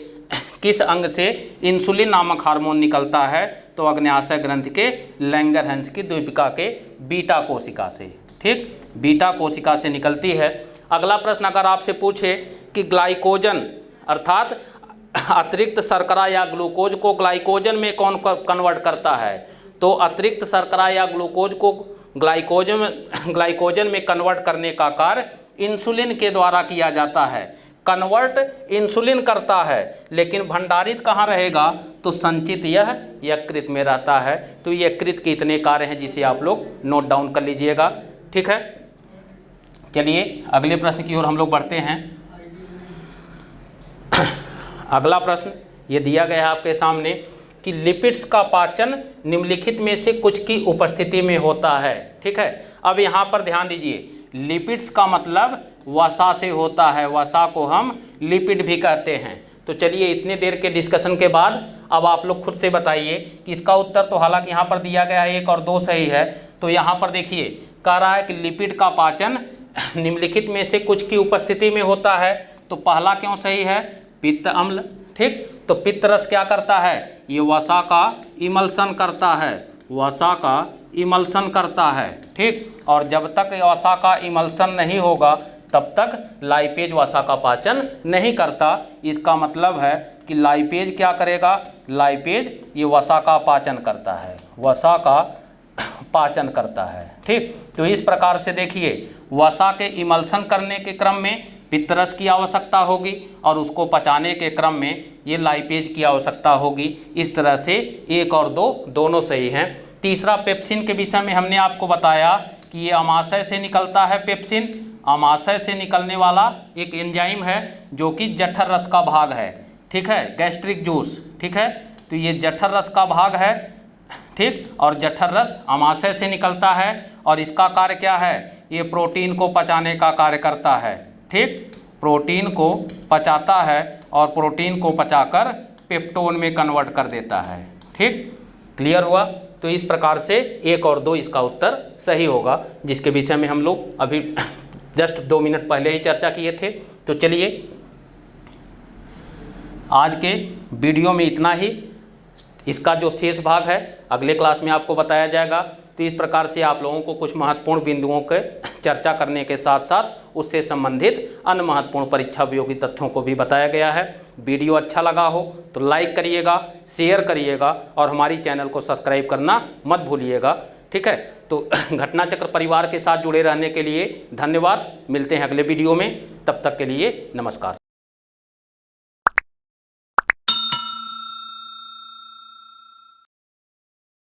किस अंग से इंसुलिन नामक हार्मोन निकलता है, तो अग्न्याशय ग्रंथि के लैंगरहैंस की द्वीपिका के बीटा कोशिका से। ठीक, बीटा कोशिका से निकलती है। अगला प्रश्न अगर आपसे पूछे कि ग्लाइकोजन अर्थात अतिरिक्त शर्करा या ग्लूकोज को ग्लाइकोजन में कौन कन्वर्ट करता है, तो अतिरिक्त शर्करा या ग्लूकोज को ग्लाइकोजन में कन्वर्ट करने का कार्य इंसुलिन के द्वारा किया जाता है। कन्वर्ट इंसुलिन करता है, लेकिन भंडारित कहाँ रहेगा, तो संचित यह यकृत में रहता है। तो यकृत के इतने कार्य हैं जिसे आप लोग नोट डाउन कर लीजिएगा। ठीक है, चलिए अगले प्रश्न की ओर हम लोग बढ़ते हैं। अगला प्रश्न ये दिया गया है आपके सामने कि लिपिड्स का पाचन निम्नलिखित में से कुछ की उपस्थिति में होता है। ठीक है, अब यहाँ पर ध्यान दीजिए, लिपिड्स का मतलब वसा से होता है, वसा को हम लिपिड भी कहते हैं। तो चलिए इतने देर के डिस्कशन के बाद अब आप लोग खुद से बताइए कि इसका उत्तर तो हालांकि यहाँ पर दिया गया है 1 और 2 सही है। तो यहाँ पर देखिए कह रहा है कि लिपिड का पाचन निम्नलिखित में से कुछ की उपस्थिति में होता है। तो पहला क्यों सही है, पित्त अम्ल। ठीक, तो पित्त रस क्या करता है, ये वसा का इमल्सन करता है, वसा का इमल्सन करता है। ठीक, और जब तक वसा का इमल्सन नहीं होगा तब तक लाइपेज वसा का पाचन नहीं करता। इसका मतलब है कि लाइपेज क्या करेगा, लाइपेज ये वसा का पाचन करता है, वसा का पाचन करता है। ठीक, तो इस प्रकार से देखिए वसा के इमल्सन करने के क्रम में पित्तरस की आवश्यकता होगी और उसको पचाने के क्रम में ये लाइपेज की आवश्यकता होगी। इस तरह से 1 और 2 दोनों सही हैं। तीसरा पेप्सिन के विषय में हमने आपको बताया कि ये अमाशय से निकलता है। पेप्सिन अमाशय से निकलने वाला एक एंजाइम है जो कि जठर रस का भाग है। ठीक है, गैस्ट्रिक जूस। ठीक है, तो ये जठर रस का भाग है। ठीक, और जठर रस अमाशय से निकलता है और इसका कार्य क्या है, ये प्रोटीन को पचाने का कार्य करता है। ठीक, प्रोटीन को पचाता है और प्रोटीन को पचाकर पेप्टोन में कन्वर्ट कर देता है। ठीक, क्लियर हुआ? तो इस प्रकार से 1 और 2 इसका उत्तर सही होगा, जिसके विषय में हम लोग अभी जस्ट 2 मिनट पहले ही चर्चा किए थे। तो चलिए आज के वीडियो में इतना ही। इसका जो शेष भाग है अगले क्लास में आपको बताया जाएगा। तो इस प्रकार से आप लोगों को कुछ महत्वपूर्ण बिंदुओं के चर्चा करने के साथ साथ उससे संबंधित अन्य महत्वपूर्ण परीक्षा उपयोगी तथ्यों को भी बताया गया है। वीडियो अच्छा लगा हो तो लाइक करिएगा, शेयर करिएगा और हमारी चैनल को सब्सक्राइब करना मत भूलिएगा। ठीक है, तो घटना चक्र परिवार के साथ जुड़े रहने के लिए धन्यवाद। मिलते हैं अगले वीडियो में, तब तक के लिए नमस्कार।